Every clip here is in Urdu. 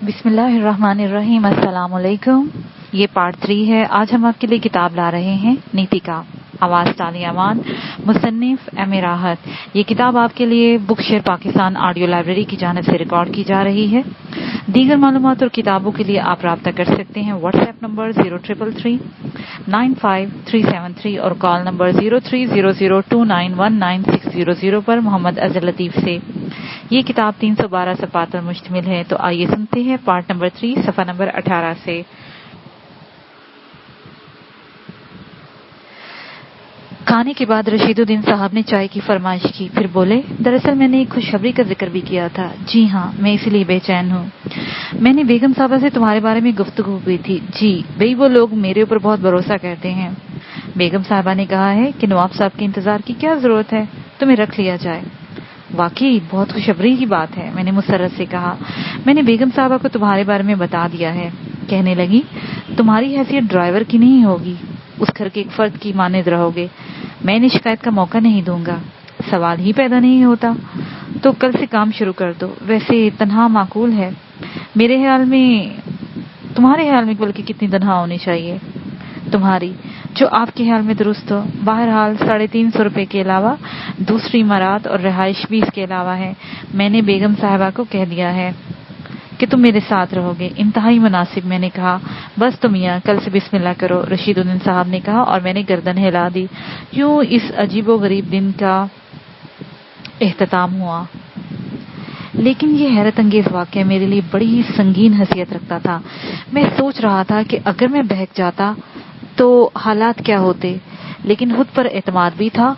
بسم اللہ الرحمن الرحیم۔ السلام علیکم۔ یہ پارٹ 3 ہے۔ آج ہم آپ کے لیے کتاب لا رہے ہیں نیتیکا، آواز تالی امان، مصنف ایم اے راحت۔ یہ کتاب آپ کے لیے بک شیئر پاکستان آڈیو لائبریری کی جانب سے ریکارڈ کی جا رہی ہے۔ دیگر معلومات اور کتابوں کے لیے آپ رابطہ کر سکتے ہیں واٹس ایپ نمبر 0333955373 اور کال نمبر 0300291960 پر محمد اظہر لطیف سے۔ یہ کتاب 312 صفحات پر مشتمل ہے۔ تو آئیے سنتے ہیں پارٹ نمبر 3 صفحہ نمبر 18 سے۔ کھانے کے بعد رشید الدین صاحب نے چائے کی فرمائش کی، پھر بولے، دراصل میں نے ایک خوشخبری کا ذکر بھی کیا تھا۔ جی ہاں، میں اسی لیے بے چین ہوں۔ میں نے بیگم صاحبہ سے تمہارے بارے میں گفتگو کی تھی۔ جی بھئی، وہ لوگ میرے اوپر بہت بھروسہ کرتے ہیں۔ بیگم صاحبہ نے کہا ہے کہ نواب صاحب کے انتظار کی کیا ضرورت ہے، تمہیں رکھ لیا جائے۔ واقعی بہت خوشخبری کی بات ہے، میں نے مسرت سے کہا۔ میں نے بیگم صاحبہ کو تمہارے بارے میں بتا دیا ہے۔ کہنے لگی، تمہاری حیثیت ڈرائیور کی نہیں ہوگی، اس گھر کے ایک فرد کی مانند رہو گے۔ میں نے شکایت کا موقع نہیں دوں گا، سوال ہی پیدا نہیں ہوتا۔ تو کل سے کام شروع کر دو۔ ویسے تنہا معقول ہے میرے خیال میں، تمہارے خیال میں بلکہ کتنی تنہا ہونی چاہیے؟ تمہاری، جو آپ کے خیال میں درست ہو۔ بہرحال 350 روپے کے علاوہ دوسری مراد اور رہائش بھی اس کے علاوہ ہے۔ میں نے بیگم صاحبہ کو کہہ دیا ہے کہ تم میرے ساتھ رہو گے۔ انتہائی مناسب، میں نے کہا۔ بس تم میاں کل سے بسم اللہ کرو، رشید الدین صاحب نے کہا، اور میں نے گردن ہلا دی۔ یوں اس عجیب و غریب دن کا اختتام ہوا۔ لیکن یہ حیرت انگیز واقعہ میرے لیے بڑی ہی سنگین حیثیت رکھتا تھا۔ میں سوچ رہا تھا کہ اگر میں بہک جاتا تو حالات کیا ہوتے، لیکن خود پر اعتماد بھی تھا،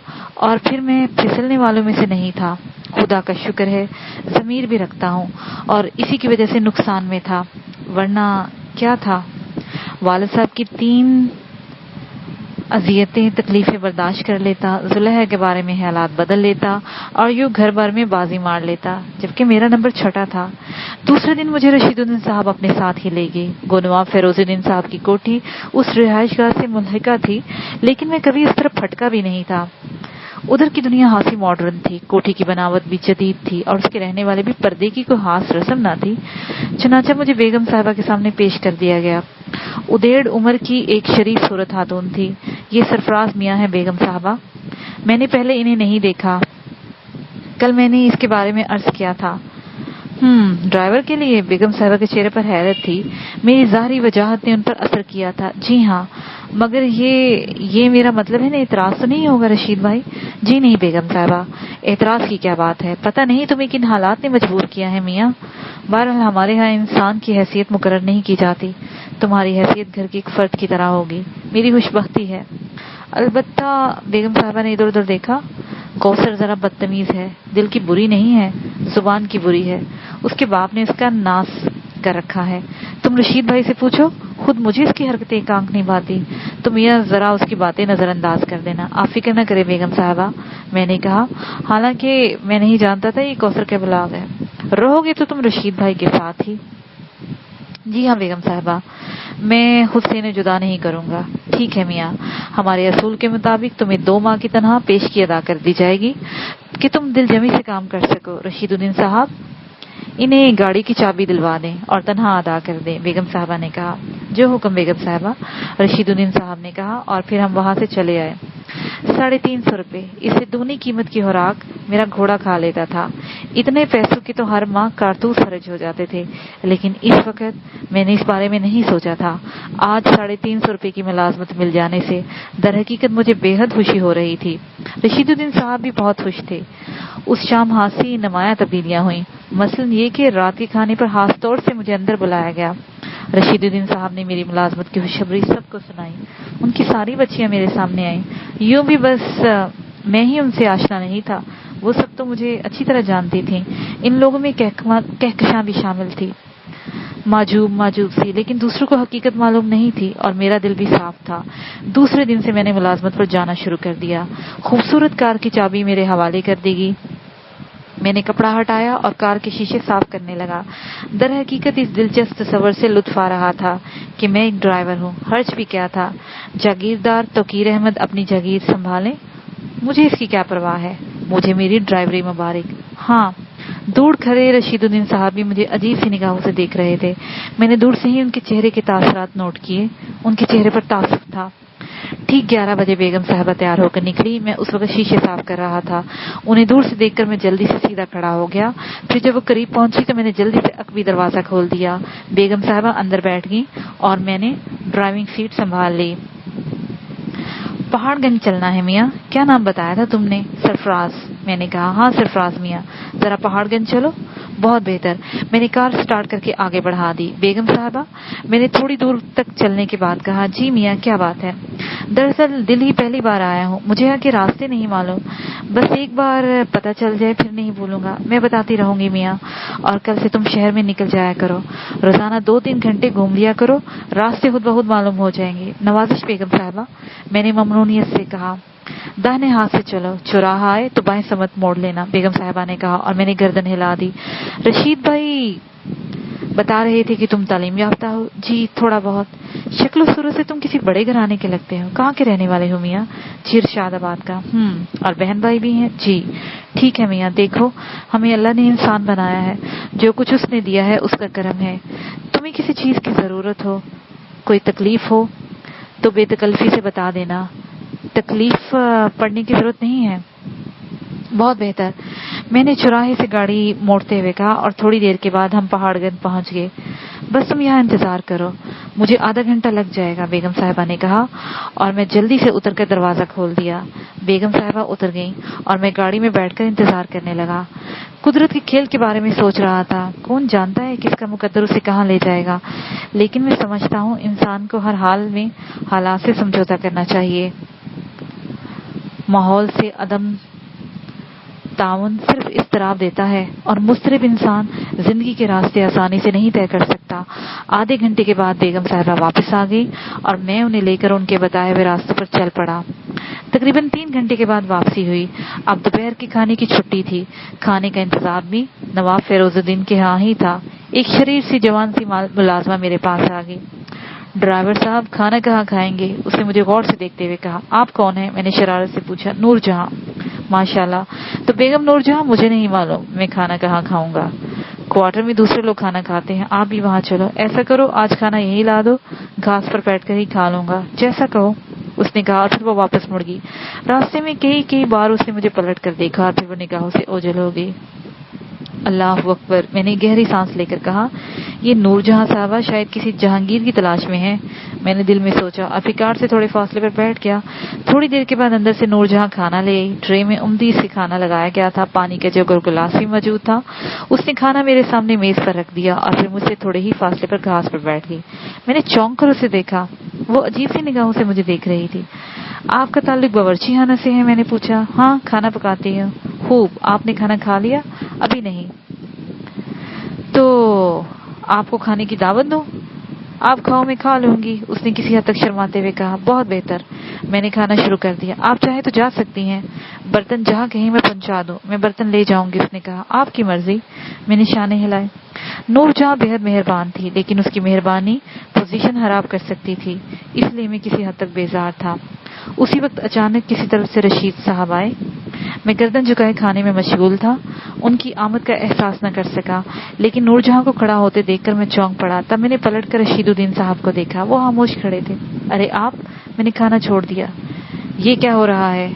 اور پھر میں پھسلنے والوں میں سے نہیں تھا۔ خدا کا شکر ہے، ضمیر بھی رکھتا ہوں، اور اسی کی وجہ سے نقصان میں تھا، ورنہ کیا تھا؟ والد صاحب کی 3 اذیتیں تکلیفیں برداشت کر لیتا، زلیخا کے بارے میں حالات بدل لیتا، اور یوں گھر بھر میں بازی مار لیتا، جبکہ میرا نمبر 6 تھا۔ دوسرے دن مجھے رشید الدین صاحب اپنے ساتھ ہی لے گئے۔ گونواب فیروز الدین صاحب کی کوٹھی اس رہائش گاہ سے ملحقہ تھی، لیکن میں کبھی اس طرف پھٹکا بھی نہیں تھا۔ ادھر کی دنیا خاصی ماڈرن تھی، کوٹھی کی بناوٹ بھی جدید تھی، اور اس کے رہنے والے بھی پردے کی کوئی خاص رسم نہ تھی۔ چنانچہ مجھے بیگم صاحبہ کے سامنے پیش کر دیا گیا۔ ادھیڑ عمر کی ایک شریف صورت خاتون تھی۔ یہ سرفراز میاں ہے بیگم صاحبہ۔ میں نے پہلے انہیں نہیں دیکھا، کل میں نے اس کے بارے میں عرض کیا تھا۔ ڈرائیور کے لیے؟ بیگم صاحبہ کے چہرے پر حیرت تھی۔ میری ظاہری وجاہت نے ان پر اثر کیا تھا۔ جی ہاں، مگر یہ میرا مطلب ہے نا، اعتراض تو نہیں ہوگا رشید بھائی؟ جی نہیں بیگم صاحبہ، اعتراض کی کیا بات ہے؟ پتہ نہیں تمہیں کن حالات نے مجبور کیا ہے میاں۔ بہرحال ہمارے ہاں انسان کی حیثیت مقرر نہیں کی جاتی، تمہاری حیثیت گھر کے ایک فرد کی طرح ہوگی، میری خوش بختی ہے۔ البتہ بیگم صاحبہ نے ادھر ادھر دیکھا، کوثر ذرا بدتمیز ہے، دل کی بری نہیں ہے، زبان کی بری ہے۔ اس کے باپ نے اس کا ناس کر رکھا ہے۔ تم رشید بھائی سے پوچھو، خود مجھے اس کی حرکتیں ایک آنکھ نہیں بھاتی۔ تم یہ ذرا اس کی باتیں نظر انداز کر دینا۔ آپ فکر نہ کرے بیگم صاحبہ، میں نے کہا، حالانکہ میں نہیں جانتا تھا یہ کوثر کا بلاغ ہے۔ رہو گے تو تم رشید بھائی کے ساتھ ہی؟ جی ہاں بیگم صاحبہ، میں خود سے انہیں جدا نہیں کروں گا۔ ٹھیک ہے میاں، ہمارے اصول کے مطابق تمہیں 2 ماہ کی تنخواہ پیشگی ادا کر دی جائے گی کہ تم دل جمی سے کام کر سکو۔ رشید الدین صاحب، انہیں گاڑی کی چابی دلوا دیں اور تنخواہ ادا کر دیں، بیگم صاحبہ نے کہا۔ جو حکم بیگم صاحبہ، رشید الدین صاحب نے کہا، اور پھر ہم وہاں سے چلے آئے۔ 350 روپے، اس سے دگنی قیمت کی خوراک میرا گھوڑا کھا لیتا تھا۔ اتنے پیسوں کے تو ہر ماہ کارتوس خرچ ہو جاتے تھے، لیکن اس وقت میں نے اس بارے میں نہیں سوچا تھا۔ آج 350 روپے کی ملازمت مل جانے سے در حقیقت مجھے بے حد خوشی ہو رہی تھی۔ رشید الدین صاحب بھی بہت خوش تھے۔ اس شام حاسی نمایاں تبدیلیاں ہوئیں، مثلاً یہ کہ رات کے کھانے پر خاص طور سے مجھے اندر بلایا گیا۔ رشید الدین صاحب نے میری ملازمت کی خوشخبری سب کو سنائی۔ ان کی ساری بچیاں میرے سامنے آئیں، یوں بھی بس میں ہی ان سے آشنا نہیں تھا، وہ سب تو مجھے اچھی طرح جانتی تھیں۔ ان لوگوں میں کہکشاں بھی شامل تھی، معجوب سی، لیکن دوسروں کو حقیقت معلوم نہیں تھی، اور میرا دل بھی صاف تھا۔ دوسرے دن سے میں نے ملازمت پر جانا شروع کر دیا۔ خوبصورت کار کی چابی میرے حوالے کر دی گئی۔ میں نے کپڑا ہٹایا اور کار کے شیشے صاف کرنے لگا۔ در حقیقت اس دلچسپ تصور سے لطف آ رہا تھا کہ میں ایک ڈرائیور ہوں۔ خرچ بھی کیا تھا، جاگیردار توقیر احمد اپنی جاگیر سنبھالیں، مجھے اس کی کیا پرواہ ہے، مجھے میری ڈرائیوری مبارک۔ ہاں، دور کھڑے رشید الدین صاحب بھی مجھے عجیب سی نگاہوں سے دیکھ رہے تھے. میں نے دور سے ہی ان کے چہرے کے تاثرات نوٹ کیے. ان کے چہرے پر تعصب تھا. ٹھیک 11 بجے بیگم صاحبہ تیار ہو کر نکلی. میں اس وقت شیشے صاف کر رہا تھا. انہیں دور سے دیکھ کر میں جلدی سے سیدھا کھڑا ہو گیا. پھر جب وہ قریب پہنچی تو میں نے جلدی سے عقبی دروازہ کھول دیا. بیگم صاحبہ اندر بیٹھ گئی اور میں نے ڈرائیونگ سیٹ سنبھال لی. پہاڑ گنج چلنا ہے میاں. کیا نام بتایا تھا تم نے؟ سرفراز. میں نے کہا ہاں سرفراز میاں. ذرا پہاڑ گنج چلو. بہت بہتر. میں نے کار سٹارٹ کر کے آگے بڑھا دی. بیگم صاحبہ. میں نے تھوڑی دور تک چلنے کے بعد کہا جی میاں کیا بات ہے؟ دراصل دل ہی پہلی بار آیا ہوں. مجھے یہاں کے راستے نہیں معلوم. بس ایک بار پتہ چل جائے پھر نہیں بھولوں گا. میں بتاتی رہوں گی میاں. اور کل سے تم شہر میں نکل جایا کرو. روزانہ 2-3 گھنٹے گھوم لیا کرو. راستے خود بخود معلوم ہو جائیں گے. نوازش بیگم صاحبہ. میں نے ممنونیت سے کہا. داہنے ہاتھ سے چلو. چوراہا آئے تو بائیں سمت موڑ لینا. بیگم صاحبہ نے کہا اور میں نے گردن ہلا دی. رشید بھائی بتا رہے تھے کہ تم تعلیم یافتہ ہو. جی تھوڑا بہت. شکل و صورت سے تم کسی بڑے گھرانے کے لگتے ہو. کہاں کے رہنے والے ہو میاں؟ جی ارشاد آباد کا. اور بہن بھائی بھی ہیں؟ جی. ٹھیک ہے میاں. دیکھو ہمیں اللہ نے انسان بنایا ہے. جو کچھ اس نے دیا ہے اس کا کرم ہے. تمہیں کسی چیز کی ضرورت ہو, کوئی تکلیف ہو تو بے تکلفی سے بتا دینا. تکلیف پڑنے کی ضرورت نہیں ہے. بہت بہتر. میں نے چوراہے سے گاڑی موڑتے ہوئے کہا اور تھوڑی دیر کے بعد ہم پہاڑ گنج پہنچ گئے. بس تم یہاں انتظار کرو. مجھے آدھا گھنٹہ لگ جائے گا بیگم صاحبہ نے کہا اور میں جلدی سے اتر کر دروازہ کھول دیا. بیگم صاحبہ اتر گئیں اور میں گاڑی میں بیٹھ کر انتظار کرنے لگا. قدرت کے کھیل کے بارے میں سوچ رہا تھا. کون جانتا ہے کس کا مقدر اسے کہاں لے جائے گا. لیکن میں سمجھتا ہوں انسان کو ہر حال میں حالات سے سمجھوتا کرنا چاہیے. ماحول سے عدم تعاون صرف اضطراب دیتا ہے اور مضطرب انسان زندگی کے راستے آسانی سے نہیں طے کر سکتا. آدھے گھنٹے کے بعد بیگم صاحبہ واپس آ گئی اور میں انہیں لے کر ان کے بتائے ہوئے راستوں پر چل پڑا. تقریباً 3 گھنٹے کے بعد واپسی ہوئی. اب دوپہر کے کھانے کی چھٹی تھی. کھانے کا انتظام بھی نواب فیروز الدین کے ہاں ہی تھا. ایک شریر سی جوان سی ملازمہ میرے پاس آ گئی. ڈرائیور صاحب کھانا کہاں کھائیں گے؟ اس نے مجھے غور سے دیکھتے ہوئے کہا. آپ کون ہیں؟ میں نے شرارت سے پوچھا. نور جہاں. ماشاءاللہ. تو بیگم نور جہاں مجھے نہیں معلوم میں کھانا کہاں کھاؤں گا. کوارٹر میں دوسرے لوگ کھانا کھاتے ہیں, آپ بھی وہاں چلو. ایسا کرو آج کھانا یہی لا دو, گھاس پر بیٹھ کر ہی کھا لوں گا. جیسا کہو, اس نے کہا. پھر وہ واپس مڑ گئی. راستے میں کئی بار اس نے مجھے پلٹ کر دیکھا اور پھر وہ نگاہوں سے اوجھل ہو گئی. اللہ اکبر. میں نے گہری سانس لے کر کہا یہ نور جہاں صاحبہ شاید کسی جہانگیر کی تلاش میں ہے. میں نے دل میں سوچا. ابھی کار سے تھوڑے فاصلے پر بیٹھ گیا. تھوڑی دیر کے بعد اندر سے نور جہاں کھانا لے آئی. ٹرے میں عمدی سے کھانا لگایا گیا تھا. پانی کا جگ اور گلاس بھی موجود تھا. اس نے کھانا میرے سامنے میز پر رکھ دیا اور پھر مجھ سے تھوڑے ہی فاصلے پر گھاس پر بیٹھ گئی. میں نے چونک کر اسے دیکھا. وہ عجیب سی نگاہوں سے مجھے دیکھ رہی تھی. آپ کا تعلق باورچی خانے سے ہے؟ میں نے پوچھا. ہاں کھانا پکاتی ہوں. خوب. آپ نے کھانا کھا لیا؟ ابھی نہیں. تو آپ کو کھانے کی دعوت دوں؟ آپ کھاؤ میں کھا لوں گی. اس نے کسی حد تک شرماتے ہوئے کہا. بہت بہتر. میں نے کھانا شروع کر دیا. آپ چاہیں تو جا سکتی ہیں. برتن جہاں کہیں میں پہنچا دوں. میں برتن لے جاؤں گی. اس نے کہا. آپ کی مرضی. میں نے شانے ہلائے. نور جہاں بہت مہربان تھی لیکن اس کی مہربانی پوزیشن خراب کر سکتی تھی, اس لیے میں کسی حد تک بیزار تھا. اسی وقت اچانک کسی طرف سے رشید صاحب آئے. میں گردن جھکائے کھانے میں مشغول تھا. ان کی آمد کا احساس نہ کر سکا لیکن نور جہاں کو کھڑا ہوتے دیکھ کر میں چونک پڑا. تب میں نے پلٹ کر رشید الدین صاحب کو دیکھا. وہ خاموش کھڑے تھے. ارے آپ. میں نے کھانا چھوڑ دیا. یہ کیا ہو رہا ہے؟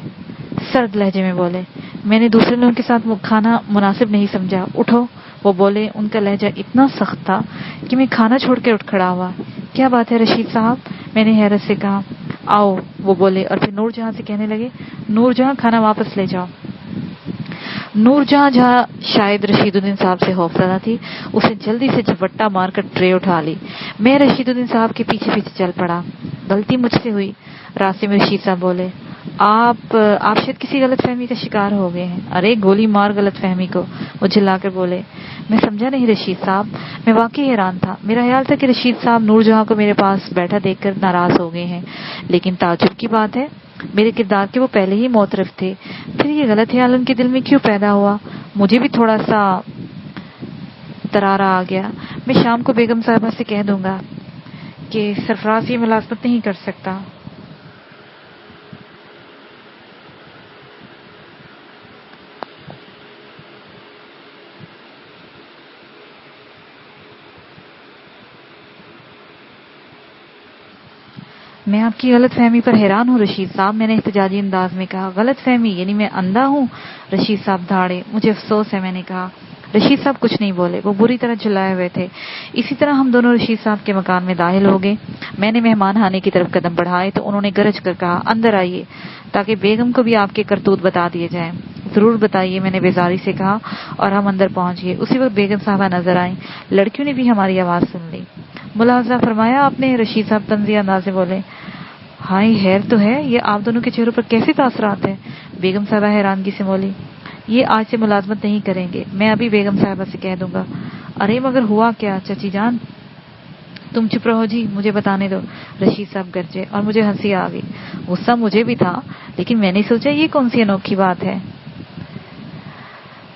سرد لہجے میں بولے. میں نے دوسرے لوگوں کے ساتھ کھانا مناسب نہیں سمجھا. اٹھو. وہ بولے. ان کا لہجہ اتنا سخت تھا کہ میں کھانا چھوڑ کے اٹھ کھڑا ہوا. کیا بات ہے رشید صاحب؟ میں نے حیرت سے کہا. آؤ. وہ بولے اور پھر نور جہاں سے کہنے لگے. نور جہاں کھانا واپس لے جاؤ. نور جہاں شاید رشید الدین صاحب سے خوفزدہ تھی. اس نے جلدی سے جھپٹا مار کر ٹرے اٹھا لی. میں رشید الدین صاحب کے پیچھے پیچھے چل پڑا. غلطی مجھ سے ہوئی. راستے میں رشید صاحب بولے. آپ شاید کسی غلط فہمی کا شکار ہو گئے ہیں. ارے گولی مار غلط فہمی کو. وہ جھلا کر بولے. میں سمجھا نہیں رشید صاحب. میں واقعی حیران تھا. میرا خیال تھا کہ رشید صاحب نور جہاں کو میرے پاس بیٹھا دیکھ کر ناراض ہو گئے ہیں, لیکن تعجب کی بات ہے میرے کردار کے وہ پہلے ہی معترف تھے. پھر یہ غلط خیال ان کے دل میں کیوں پیدا ہوا؟ مجھے بھی تھوڑا سا ترارا آ گیا. میں شام کو بیگم صاحبہ سے کہہ دوں گا کہ سرفراز یہ ملازمت نہیں کر سکتا. میں آپ کی غلط فہمی پر حیران ہوں رشید صاحب، میں نے احتجاجی انداز میں کہا۔ غلط فہمی یعنی میں اندھا ہوں؟ رشید صاحب دھاڑے۔ مجھے افسوس ہے، میں نے کہا۔ رشید صاحب کچھ نہیں بولے، وہ بری طرح جھلائے ہوئے تھے۔ اسی طرح ہم دونوں رشید صاحب کے مکان میں داخل ہو گئے۔ میں نے مہمان خانے کی طرف قدم بڑھائے تو انہوں نے گرج کر کہا، اندر آئیے تاکہ بیگم کو بھی آپ کے کرتوت بتا دیے جائیں۔ ضرور بتائیے، میں نے بیزاری سے کہا، اور ہم اندر پہنچ گئے۔ اسی وقت بیگم صاحبہ نظر آئیں۔ لڑکیوں نے بھی ہماری آواز سن لی۔ ملاحظہ فرمایا آپ نے؟ رشید صاحب طنزیہ انداز سے بولے۔ ہائے، خیر تو ہے، یہ آپ دونوں کے چہروں پر کیسے تاثرات ہیں؟ بیگم صاحبہ حیرانگی سے بولی۔ یہ آج سے ملازمت نہیں کریں گے، میں ابھی بیگم صاحبہ سے کہہ دوں گا۔ ارے مگر ہوا کیا چچی جان؟ تم چپ رہو جی، مجھے بتانے دو، رشید صاحب گرجے، اور مجھے ہنسی آ گئی۔ غصہ مجھے بھی تھا، لیکن میں نے سوچا یہ کون سی انوکھی بات ہے۔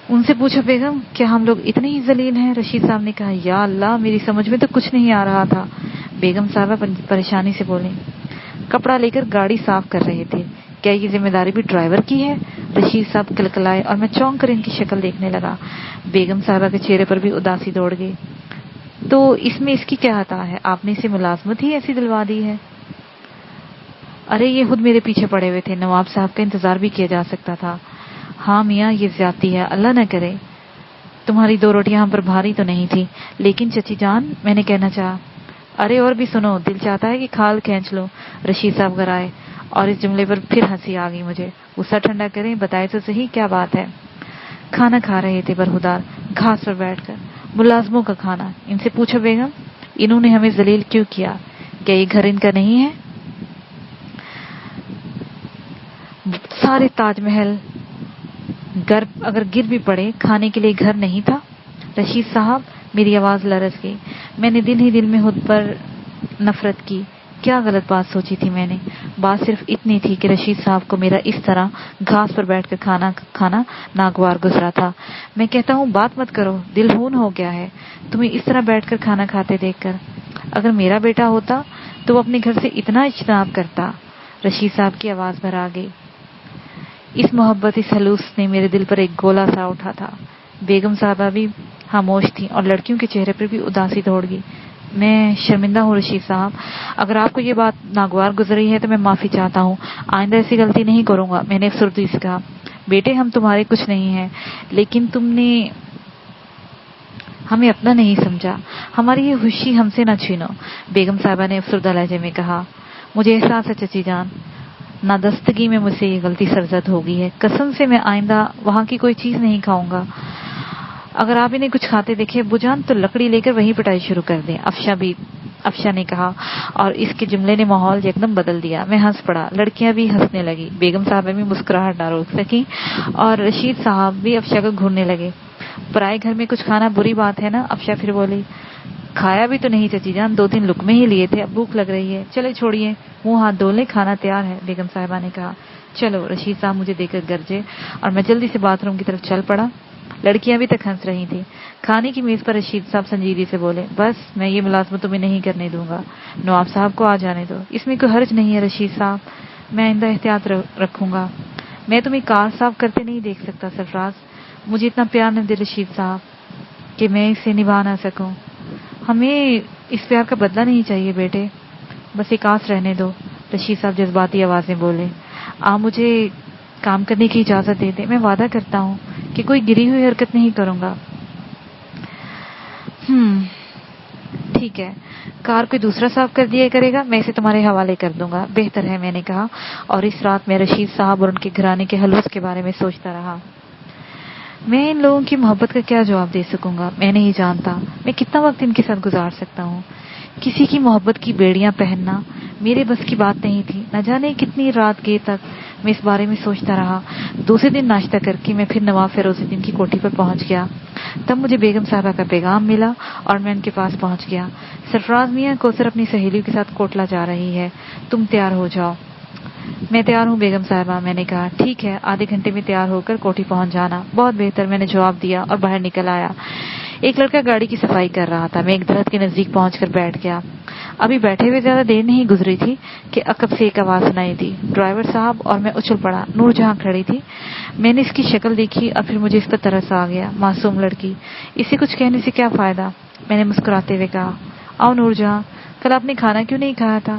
ان سے پوچھو بیگم، کیا ہم لوگ اتنے ہی ذلیل ہیں؟ رشید صاحب نے کہا۔ یا اللہ، میری سمجھ میں تو کچھ نہیں آ رہا تھا، بیگم صاحبہ پریشانی سے بولیں۔ کپڑا لے کر گاڑی صاف کر رہے تھے، کیا یہ ذمہ داری بھی ڈرائیور کی ہے؟ رشید صاحب کلکلائے اور میں چونک کر ان کی شکل دیکھنے لگا۔ بیگم صاحبہ کے چہرے پر بھی اداسی دوڑ گئی۔ تو اس میں اس کی کیا عطا ہے؟ آپ نے اسے ملازمت ہی ایسی دلوا دی ہے؟ ارے یہ خود میرے پیچھے پڑے ہوئے تھے، نواب صاحب کا انتظار بھی کیا جا سکتا تھا۔ ہاں میاں، یہ زیادتی ہے، اللہ نہ کرے۔ تمہاری 2 روٹیاں ہم پر بھاری تو نہیں تھی، لیکن چچی جان، میں نے کہنا چاہا۔ ارے اور بھی سنو، دل چاہتا ہے کہ کھال کھینچ لو، رشید صاحب گرائے، اور اس جملے پر پھر ہنسی آ گئی مجھے۔ غصہ ٹھنڈا کریں، بتائے تو صحیح کیا بات ہے؟ کھانا کھا رہے تھے برہودار، گھاس پر بیٹھ کر، ملازموں کا کھانا۔ ان سے پوچھو بیگم، انہوں نے ہمیں ذلیل کیوں کیا؟ کیا یہ گھر ان کا نہیں ہے؟ سارے تاج محل گھر اگر گر بھی پڑے، کھانے کے لیے گھر نہیں تھا؟ رشید صاحب، میری آواز لرز گئی۔ میں نے دل ہی دل میں خود پر نفرت کی۔ کیا غلط بات سوچی تھی میں نے؟ بات صرف اتنی تھی کہ رشید صاحب کو میرا اس طرح گھاس پر بیٹھ کر کھانا ناگوار گزرا تھا۔ میں کہتا ہوں بات مت کرو، دل ہون ہو گیا ہے تمہیں اس طرح بیٹھ کر کھانا کھاتے دیکھ کر۔ اگر میرا بیٹا ہوتا تو وہ اپنے گھر سے اتنا اجتناب کرتا؟ رشید صاحب کی آواز بھر آ گئی۔ اس محبت، اس خلوص نے میرے دل پر ایک گولا سا اٹھا تھا۔ بیگم صاحبہ بھی خاموش تھی اور لڑکیوں کے چہرے پر بھی اداسی دوڑ گئی۔ میں شرمندہ ہوں رشید صاحب، اگر آپ کو یہ بات ناگوار گزری ہے تو میں معافی چاہتا ہوں، آئندہ ایسی غلطی نہیں کروں گا، میں نے افسردگی سے کہا۔ بیٹے، ہم تمہارے کچھ نہیں ہیں، لیکن تم نے ہمیں اپنا نہیں سمجھا، ہماری یہ خوشی ہم سے نہ چھینو، بیگم صاحبہ نے افسردہ لہجے میں کہا۔ مجھے احساس ہے چچی جان، نادستگی میں مجھ سے یہ غلطی سرزد ہو گئی ہے، قسم سے میں آئندہ وہاں کی کوئی چیز نہیں کھاؤں گا۔ اگر آپ انہیں کچھ کھاتے دیکھے ابو جان تو لکڑی لے کر وہیں پٹائی شروع کر دیں، افشا نے کہا، اور اس کے جملے نے ماحول یکدم بدل دیا۔ میں ہنس پڑا، لڑکیاں بھی ہنسنے لگی، بیگم صاحبہ بھی مسکراہٹ نہ روک سکی، اور رشید صاحب بھی افشا کو گھورنے لگے۔ پرائے گھر میں کچھ کھانا بری بات ہے نا؟ افشا پھر بولی۔ کھایا بھی تو نہیں چچی جان، 2-3 لقمے ہی لیے تھے، اب بھوک لگ رہی ہے، چلے چھوڑیے، منہ ہاتھ دھو لیں، کھانا تیار ہے، بیگم صاحبہ نے کہا۔ چلو، رشید صاحب مجھے دے کر گرجے، اور میں جلدی سے باتھ روم کی طرف چل پڑا۔ لڑکیاں ابھی تک ہنس رہی تھیں۔ کھانے کی میز پر رشید صاحب سنجیدگی سے بولے، بس میں یہ ملازمت تمہیں نہیں کرنے دوں گا، نواب صاحب کو آ جانے دو، اس میں کوئی حرج نہیں ہے رشید صاحب، میں آئندہ احتیاط رکھوں گا۔ میں تمہیں کار صاف کرتے نہیں دیکھ سکتا سرفراز، مجھے اتنا پیار نہ دے رشید صاحب کہ میں اسے نبھا نہ سکوں۔ ہمیں اس پیار کا بدلہ نہیں چاہیے بیٹے، بس ایک آس رہنے دو، رشید صاحب جذباتی آواز میں بولے۔ آپ مجھے کام کرنے کی اجازت دے دیں، میں وعدہ کرتا ہوں کہ کوئی گری ہوئی حرکت نہیں کروں گا۔ ٹھیک ہے، کار کوئی دوسرا صاف کر دیا کرے گا، میں اسے تمہارے حوالے کر دوں گا، بہتر ہے، میں نے کہا، اور اس رات میں رشید صاحب اور ان کے گھرانے کے خلوص کے بارے میں سوچتا رہا۔ میں ان لوگوں کی محبت کا کیا جواب دے سکوں گا، میں نہیں جانتا میں کتنا وقت ان کے ساتھ گزار سکتا ہوں۔ کسی کی محبت کی بیڑیاں پہننا میرے بس کی بات نہیں تھی۔ نہ جانے کتنی رات گئے تک میں اس بارے میں سوچتا رہا۔ دوسرے دن ناشتہ کر کے میں پھر نواب فیروز الدین کی کوٹھی پر پہنچ گیا۔ تب مجھے بیگم صاحبہ کا پیغام ملا اور میں ان کے پاس پہنچ گیا۔ سرفراز میاں، کوثر اپنی سہیلیوں کے ساتھ کوٹلہ جا رہی ہے، تم تیار ہو جاؤ۔ میں تیار ہوں بیگم صاحبہ، میں نے کہا۔ ٹھیک ہے، آدھے گھنٹے میں تیار ہو کر کوٹھی پہنچ جانا، بہت بہتر، میں نے جواب دیا اور باہر نکل آیا۔ ایک لڑکا گاڑی کی صفائی کر رہا تھا، میں ایک درخت کے نزدیک پہنچ کر بیٹھ گیا۔ ابھی بیٹھے ہوئے زیادہ دیر نہیں گزری تھی کہ عقب سے ایک آواز سنائی دی، ڈرائیور صاحب، اور میں اچھل پڑا۔ نور جہاں کھڑی تھی، میں نے اس کی شکل دیکھی اور پھر مجھے اس پر ترس آ گیا۔ معصوم لڑکی، اسے کچھ کہنے سے کیا فائدہ، میں نے مسکراتے ہوئے کہا۔ آؤ نور جہاں، کل آپ نے کھانا کیوں نہیں کھایا تھا؟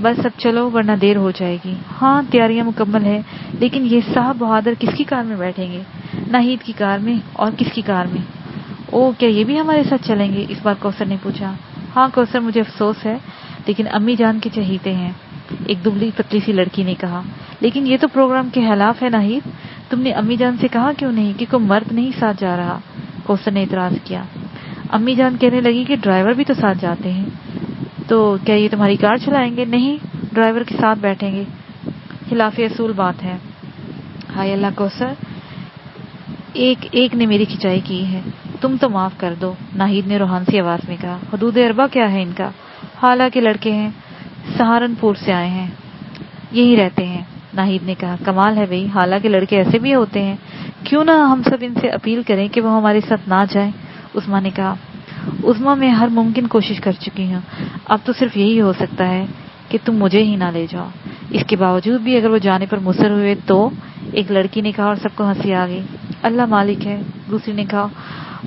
بس اب چلو ورنہ دیر ہو جائے گی. ہاں تیاریاں مکمل ہے, لیکن یہ صاحب بہادر کس کی کار میں بیٹھیں گے؟ ناہید کی کار میں. اور کس کی کار میں؟ او کیا یہ بھی ہمارے ساتھ چلیں گے؟ اس بار کوثر نے پوچھا. ہاں کوثر مجھے افسوس ہے لیکن امی جان کے چہیتے ہیں, ایک دبلی پتلی سی لڑکی نے کہا. لیکن یہ تو پروگرام کے خلاف ہے ناہید, تم نے امی جان سے کہا کیوں نہیں کہ کوئی مرد نہیں ساتھ جا رہا؟ کوثر نے اعتراض کیا. امی جان کہنے لگی کہ ڈرائیور بھی تو ساتھ جاتے ہیں. تو کیا یہ تمہاری کار چلائیں گے؟ نہیں, ڈرائیور کے ساتھ بیٹھیں گے. خلاف اصول بات ہے. ہائے اللہ کوثر, ایک نے میری کھچائی کی ہے, تم تو معاف کر دو, ناہید نے روحان سی آواز میں کہا. حدود اربا کیا ہے ان کا؟ حالانکہ لڑکے ہیں, سہارنپور سے آئے ہیں, یہی رہتے ہیں. ناہید نے کہا. کمال ہے بھئی, حالانکہ لڑکے ایسے بھی ہوتے ہیں, کیوں نہ ہم سب ان سے اپیل کریں کہ وہ ہمارے ساتھ نہ جائیں؟ عظمیٰ نے کہا. عظمیٰ میں ہر ممکن کوشش کر چکی ہوں, اب تو صرف یہی ہو سکتا ہے کہ تم مجھے ہی نہ لے جاؤ. اس کے باوجود بھی اگر وہ جانے پر مصر ہوئے تو؟ ایک لڑکی نے کہا اور سب کو ہنسی آ گئی. اللہ مالک ہے, دوسری نے کہا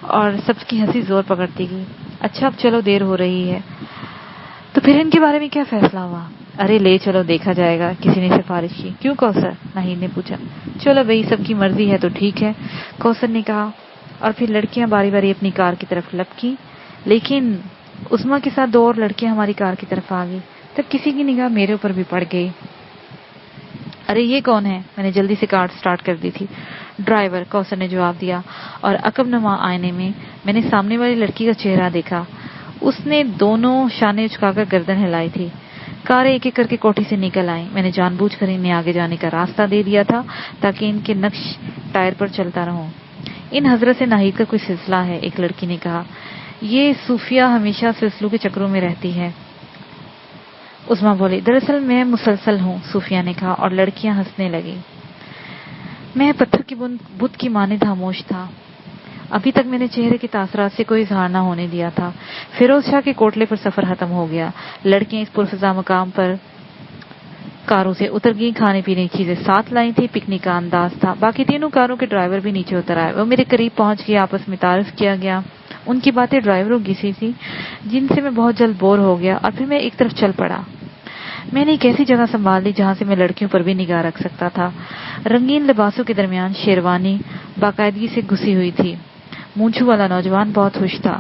اور سب کی ہنسی زور پکڑتی گئی. اچھا اب چلو دیر ہو رہی ہے, تو پھر ان کے بارے میں کیا فیصلہ ہوا؟ ارے لے چلو دیکھا جائے گا, کسی نے سفارش کی. کیوں کوثر؟ ناہید نے پوچھا. چلو بھئی سب کی مرضی ہے تو ٹھیک ہے, کوثر نے کہا. اور پھر لڑکیاں باری باری اپنی کار کی طرف لپکیں, لیکن عظمیٰ کے ساتھ دو اور لڑکیاں ہماری کار کی طرف آ گئی. تب کسی کی نگاہ میرے اوپر بھی پڑ گئی. ارے یہ کون ہے؟ میں نے جلدی سے کار سٹارٹ کر دی تھی. ڈرائیور, کوثر نے جواب دیا, اور عقب نما آئینے میں نے سامنے والی لڑکی کا چہرہ دیکھا. اس نے دونوں شانے اچکا کر گردن ہلائی تھی. کاریں ایک ایک کر کے کوٹھی سے نکل آئیں. میں نے جان بوجھ کر انہیں آگے جانے کا راستہ دے دیا تھا تاکہ ان کے نقش ٹائر پر چلتا رہوں. ان حضرت سے ناہید کا کوئی سلسلہ ہے, ایک لڑکی نے کہا. یہ صوفیہ ہمیشہ سلسلوں کے چکروں میں رہتی ہے, عظمیٰ بولی. دراصل میں مسلسل ہوں, صوفیہ نے کہا, اور لڑکیاں ہنسنے لگیں. میں پتھر کی بت کی مانند خاموش تھا. ابھی تک میں نے چہرے کے تاثرات سے کوئی اظہار نہ ہونے دیا تھا. فیروز شاہ کے کوٹلے پر سفر ختم ہو گیا. لڑکیاں اس پرفضا مقام پر کاروں سے اتر گئیں. کھانے پینے کی چیزیں ساتھ لائی تھی. پکنک کا انداز تھا. باقی تینوں کاروں کے ڈرائیور بھی نیچے اتر آئے. وہ میرے قریب پہنچ گئے. آپس میں تعارف کیا گیا. ان کی باتیں ڈرائیوروں کی سی تھی جن سے میں بہت جلد بور ہو گیا, اور پھر میں ایک طرف چل پڑا. میں نے ایک ایسی جگہ سنبھال لی جہاں سے میں لڑکیوں پر بھی نگاہ رکھ سکتا تھا. رنگین لباسوں کے درمیان شیروانی باقاعدگی سے گھسی ہوئی تھی. مونچھوں والا نوجوان بہت خوش تھا.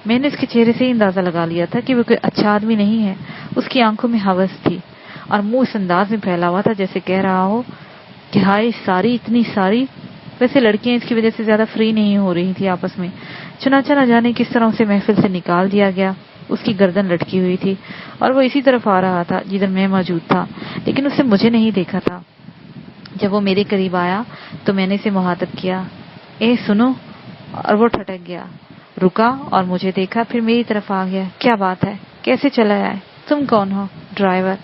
میں نے اس کے چہرے سے ہی اندازہ لگا لیا تھا کہ وہ کوئی اچھا آدمی نہیں ہے. اس کی آنکھوں میں ہوس تھی اور منہ اس انداز میں پھیلا ہوا تھا جیسے کہہ رہا ہو کہ ہائے ساری, اتنی ساری. ویسے لڑکیاں اس کی وجہ سے زیادہ فری نہیں ہو رہی تھی آپس میں. چنانچہ نہ جانے کس طرح اسے محفل سے نکال دیا گیا. اس کی گردن لٹکی ہوئی تھی اور وہ اسی طرف آ رہا تھا جدھر میں موجود تھا, لیکن اس نے مجھے نہیں دیکھا تھا. جب وہ میرے قریب آیا تو میں نے اسے مخاطب کیا. اے سنو. اور وہ ٹھٹک گیا, رکا اور مجھے دیکھا, پھر میری طرف آ گیا. کیا بات ہے, کیسے چلا آئے؟ تم کون ہو؟ ڈرائیور.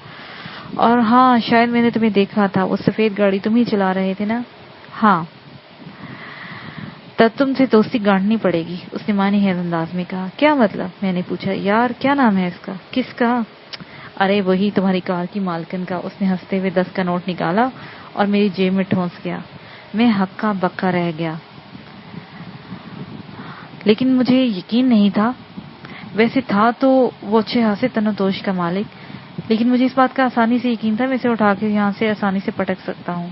اور ہاں شاید میں نے تمہیں دیکھا تھا, وہ سفید گاڑی تم ہی چلا رہے تھے نا؟ ہاں. تب تم سے دوستی گانٹنی پڑے گی, اس نے معنی خیز انداز میں کہا. کیا مطلب؟ میں نے پوچھا. یار کیا نام ہے اس کا؟ کس کا؟ ارے وہی تمہاری کار کی مالکن کا. اس نے ہنستے ہوئے 10 کا نوٹ نکالا اور میری جیب میں ٹھونس گیا. میں ہکا بکا رہ گیا, لیکن مجھے یقین نہیں تھا. ویسے تھا تو وہ اچھے خاصے تنوتوش کا مالک, لیکن مجھے اس بات کا آسانی سے یقین تھا میں اسے اٹھا کے یہاں سے آسانی سے پٹک سکتا ہوں.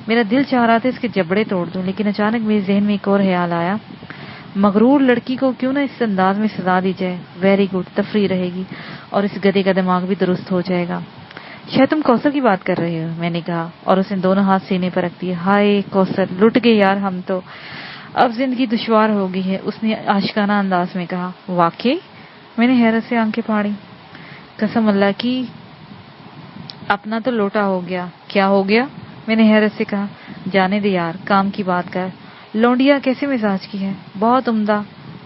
میرا دل چاہ رہا تھا اس کے جبڑے توڑ دوں, لیکن اچانک میرے ذہن میں ایک اور خیال آیا. مغرور لڑکی کو کیوں نہ اس انداز میں سزا دی جائے. ویری گڈ, تفریح رہے گی اور اس گدے کا دماغ بھی درست ہو جائے گا. شاید تم کوثر کی بات کر رہے ہو, میں نے کہا, اور اس نے دونوں ہاتھ سینے پر رکھ دیے. ہائے کوثر, لٹ گئے یار ہم تو, اب زندگی دشوار ہو گئی ہے, اس نے عاشقانہ انداز میں کہا. واقعی؟ میں نے حیرت سے آنکھیں پھاڑی. قسم اللہ کی, اپنا تو لوٹا ہو گیا. کیا ہو گیا؟ میں نے حیرت سے کہا. جانے دے یار, کام کی بات کر. لونڈیا کیسے مزاج کی ہے؟ بہت عمدہ,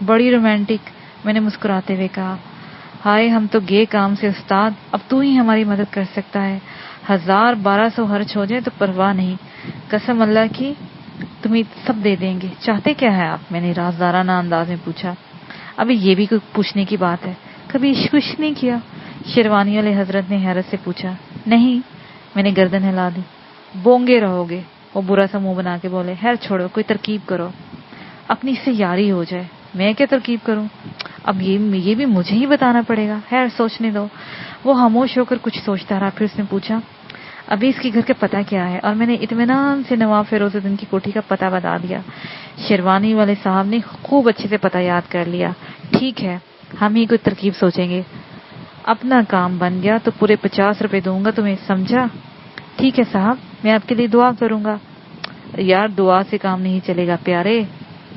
بڑی رومانٹک, میں نے مسکراتے ہوئے کہا. ہائے ہم تو گئے کام سے استاد, اب تو ہی ہماری مدد کر سکتا ہے. 1000-1200 خرچ ہو جائے تو پرواہ نہیں. قسم اللہ کی تمہیں سب دے دیں گے. چاہتے کیا ہے آپ؟ میں نے رازدارانہ انداز میں پوچھا. ابھی یہ بھی کوئی پوچھنے کی بات ہے؟ کبھی عشق نہیں کیا؟ شیروانی والے حضرت نے حیرت سے پوچھا. نہیں, میں نے گردن ہلا دی. بونگے رہو گے, وہ برا سا منہ بنا کے بولے. خیر چھوڑو, کوئی ترکیب کرو, اپنی اس سے یاری ہو جائے. میں کیا ترکیب کروں؟ اب یہ بھی مجھے ہی بتانا پڑے گا. خیر سوچنے دو. وہ خاموش ہو کر کچھ سوچتا رہا، پھر اس نے پوچھا، ابھی اس کے گھر کا پتہ کیا ہے؟ اور میں نے اطمینان سے نواب فیروز الدین کی کوٹھی کا پتہ بتا دیا۔ شیروانی والے صاحب نے خوب اچھے سے پتہ یاد کر لیا۔ ٹھیک ہے، ہم ہی کوئی ترکیب سوچیں گے۔ اپنا کام بن گیا تو پورے 50 روپے دوں گا تمہیں، سمجھا؟ ٹھیک ہے صاحب، میں آپ کے لیے دعا کروں گا۔ یار دعا سے کام نہیں چلے گا پیارے،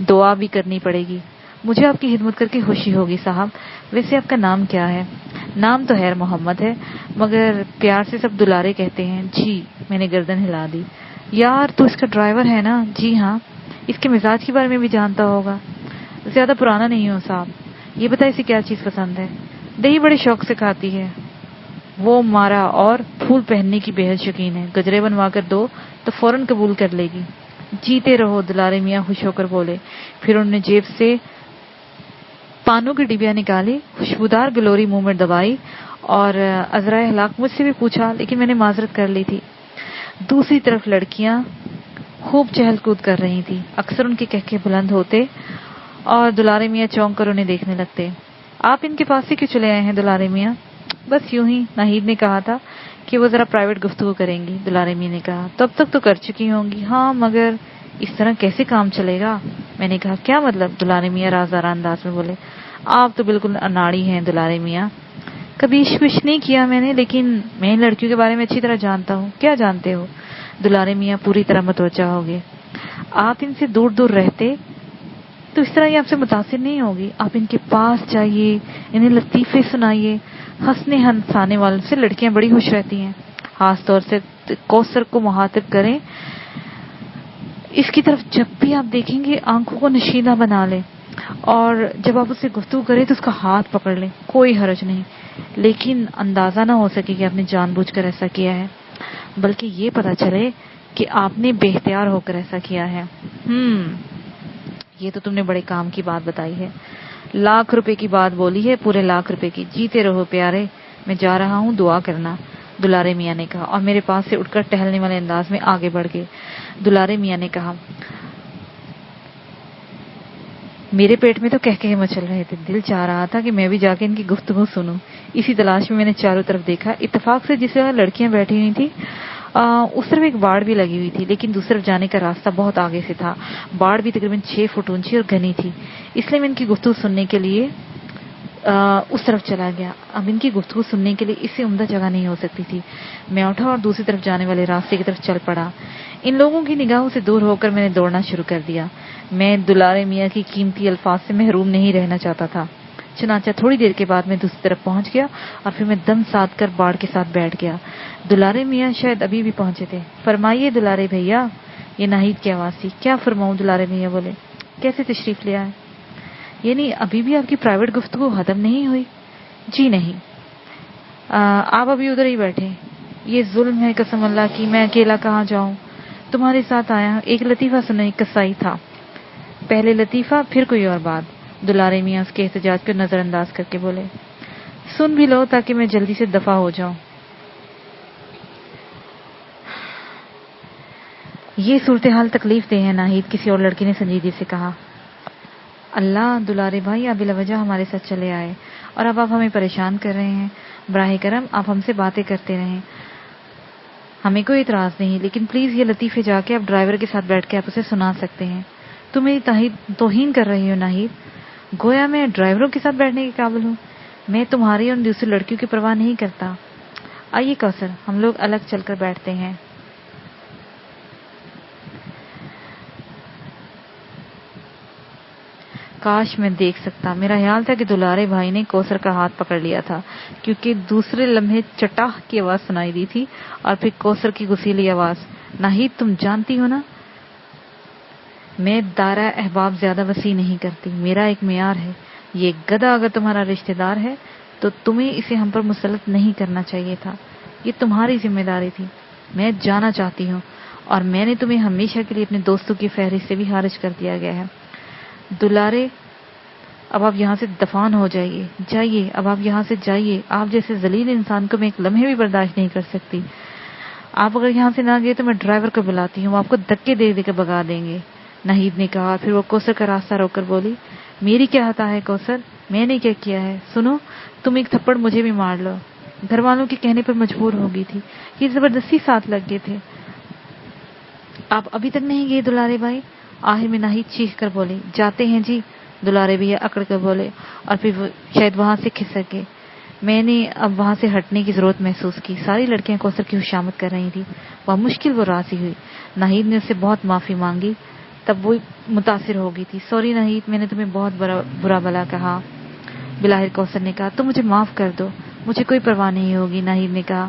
دعا بھی کرنی پڑے گی۔ مجھے آپ کی خدمت کر کے خوشی ہوگی صاحب۔ ویسے آپ کا نام کیا ہے؟ نام تو خیر محمد ہے، مگر پیار سے سب دلارے کہتے ہیں۔ جی، میں نے گردن ہلا دی۔ یار تو اس کا ڈرائیور ہے نا؟ جی ہاں۔ اس کے مزاج کے بارے میں بھی جانتا ہوگا؟ زیادہ پرانا نہیں ہو صاحب۔ یہ بتا اسے کیا چیز پسند ہے؟ دہی بڑے شوق سے کھاتی ہے وہ مارا، اور پھول پہننے کی بے حد شوقین ہے۔ گجرے بنوا کر دو تو فوراً قبول کر لے گی۔ جیتے رہو، دلارے میاں خوش ہو کر بولے۔ پھر انہوں نے جیب سے پانوں کی ڈبیا نکالی، خوشبودار گلوری منہ میں دبائی اور عذرائے ہلاک مجھ سے بھی پوچھا، لیکن میں نے معذرت کر لی تھی۔ دوسری طرف لڑکیاں خوب چہل کود کر رہی تھی، اکثر ان کے کہکے بلند ہوتے اور دلارے میاں چونک کر انہیں دیکھنے لگتے۔ آپ ان کے پاس سے کیوں چلے آئے ہیں دلارے میاں؟ بس یوں ہی، ناہید نے کہا تھا کہ وہ ذرا پرائیویٹ گفتگو کریں گی۔ دلارے میاں نے کہا، تب تک تو کر چکی ہوں گی۔ ہاں، مگر اس طرح کیسے کام چلے گا؟ میں نے کہا، کیا مطلب؟ دلارے میاں رازدارانہ انداز میں بولے۔ آپ تو بالکل اناڑی ہیں دلارے میاں۔ کبھی عشق نہیں کیا میں نے، لیکن میں لڑکیوں کے بارے میں اچھی طرح جانتا ہوں۔ کیا جانتے ہو؟ دلارے میاں پوری طرح متوجہ ہو گئے۔ آپ ان سے دور دور رہتے تو اس طرح یہ آپ سے متاثر نہیں ہوگی۔ آپ ان کے پاس جائیے، انہیں لطیفے سنائیے، ہنسنے ہنسانے والوں سے لڑکیاں بڑی خوش رہتی ہیں۔ خاص طور سے کوثر کو مخاطب کریں، اس کی طرف جب بھی آپ دیکھیں گے آنکھوں کو نشیدہ بنا لیں، اور جب آپ اس سے گفتگو کریں تو اس کا ہاتھ پکڑ لیں، کوئی حرج نہیں، لیکن اندازہ نہ ہو سکے کہ آپ نے جان بوجھ کر ایسا کیا ہے، بلکہ یہ پتہ چلے کہ آپ نے بے اختیار ہو کر ایسا کیا ہے۔ یہ تو تم نے بڑے کام کی بات بتائی ہے۔ لاکھ روپے کی بات بولی ہے، پورے لاکھ روپے کی۔ جیتے رہو پیارے، میں جا رہا ہوں، دعا کرنا، دلارے میاں نے کہا، اور میرے پاس سے اٹھ کر ٹہلنے والے انداز میں آگے بڑھ گئے۔ دلارے میاں نے کہا، میرے پیٹ میں تو کہکہے مچل رہے تھے، دل چاہ رہا تھا کہ میں بھی جا کے ان کی گفتگو سنوں۔ اسی تلاش میں نے چاروں طرف دیکھا، اتفاق سے جس جگہ لڑکیاں بیٹھی ہوئی تھی اس طرف ایک باڑ بھی لگی ہوئی تھی، لیکن دوسری طرف جانے کا راستہ بہت آگے سے تھا۔ باڑ بھی تقریباً 6 فٹ اونچی اور گھنی تھی، اس لیے میں ان کی گفتگو سننے کے لیے اس طرف چلا گیا۔ اب ان کی گفتگو سننے کے لیے اس سے عمدہ جگہ نہیں ہو سکتی تھی۔ میں اٹھا اور دوسری طرف جانے والے راستے کی طرف چل پڑا۔ ان لوگوں کی نگاہوں سے دور ہو کر میں نے دوڑنا شروع کر دیا۔ میں دلارے میاں کی قیمتی الفاظ سے محروم نہیں رہنا چاہتا تھا۔ چنانچہ تھوڑی دیر کے بعد میں دوسری طرف پہنچ گیا اور پھر میں دم ساتھ کر باڑ کے ساتھ بیٹھ گیا۔ دلارے میاں شاید ابھی بھی پہنچے تھے۔ فرمائیے دلارے بھیا، یہ ناہید کی آواز تھی۔ کیا فرماؤں؟ دلارے میاں بولے۔ کیسے تشریف لے آئے؟ یعنی ابھی بھی آپ کی پرائیویٹ گفتگو ختم نہیں ہوئی؟ جی نہیں، آپ ابھی ادھر ہی بیٹھے۔ یہ ظلم ہے قسم اللہ کی، میں اکیلا کہاں جاؤں؟ تمہارے ساتھ آیا۔ ایک لطیفہ سنو، ایک قصائی تھا۔ پہلے لطیفہ پھر کوئی اور بات۔ دلارے میاں اس کے احتجاج کو نظر انداز کر کے بولے، سن بھی لو تاکہ میں جلدی سے دفع ہو جاؤں۔ یہ صورتحال تکلیف دہ ہے ناہید، کسی اور لڑکی نے سنجیدگی سے کہا۔ اللہ دلارے بھائی، آپ بلا وجہ ہمارے ساتھ چلے آئے اور اب آپ ہمیں پریشان کر رہے ہیں۔ براہ کرم آپ ہم سے باتیں کرتے رہیں، ہمیں کوئی اعتراض نہیں، لیکن پلیز یہ لطیفے جا کے آپ ڈرائیور کے ساتھ بیٹھ کے آپ اسے سنا سکتے ہیں۔ تم میری توہین کر رہی ہو ناہید، گویا میں ڈرائیوروں کے ساتھ بیٹھنے کے قابل ہوں۔ میں تمہاری اور دوسری لڑکیوں کی پرواہ نہیں کرتا۔ آئیے کوثر، ہم لوگ الگ چل کر بیٹھتے ہیں۔ کاش میں دیکھ سکتا۔ میرا خیال تھا کہ دلارے بھائی نے کوثر کا ہاتھ پکڑ لیا تھا، کیونکہ دوسرے لمحے چٹاخ کی آواز سنائی دی تھی اور پھر کوثر کی غسیلی آواز، ناہید تم جانتی ہو نا، میں دائرہ احباب زیادہ وسیع نہیں کرتی، میرا ایک معیار ہے۔ یہ گدھا اگر تمہارا رشتہ دار ہے تو تمہیں اسے ہم پر مسلط نہیں کرنا چاہیے تھا، یہ تمہاری ذمہ داری تھی۔ میں جانا چاہتی ہوں اور میں نے تمہیں ہمیشہ کے لیے اپنے دوستوں کی فہرست سے بھی خارج کر دیا گیا ہے۔ دلارے، اب آپ یہاں سے دفان ہو جائیے، جائیے، اب آپ یہاں سے جائیے۔ آپ جیسے ذلیل انسان کو میں ایک لمحے بھی برداشت نہیں کر سکتی۔ آپ اگر یہاں سے نہ گئے تو میں ڈرائیور کو بلاتی ہوں، وہ آپ کو دھکے دے دے کے بگا دیں گے، ناہید نے کہا۔ پھر وہ کوثر کا راستہ روک کر بولی، میری کیا خطا ہے کوثر؟ میں نے کیا کیا ہے؟ سنو، تم ایک تھپڑ مجھے بھی مار لو۔ گھر والوں کے کہنے پر مجبور ہو گئی تھی. یہ زبردستی ساتھ لگ گئے تھے. آپ ابھی تک نہیں گئے دلارے بھائی؟ آخر میں ناہید چیخ کر بولے. جاتے ہیں جی، دلارے بھیا اکڑ کر بولے، اور پھر وہ شاید وہاں سے کھسک گئے. میں نے اب وہاں سے ہٹنے کی ضرورت محسوس کی. ساری لڑکیاں کوثر کی خوشامد کر رہی تھی. وہ مشکل وہ راضی ہوئی. ناہید نے اس سے بہت معافی مانگی. تب وہ متاثر ہو گئی تھی. سوری ناہید، میں نے تمہیں بہت برا بلا کہا. بلاخر کوثر نے کہا، تم مجھے معاف کر دو، مجھے کوئی پرواہ نہیں ہوگی. ناہید نے کہا،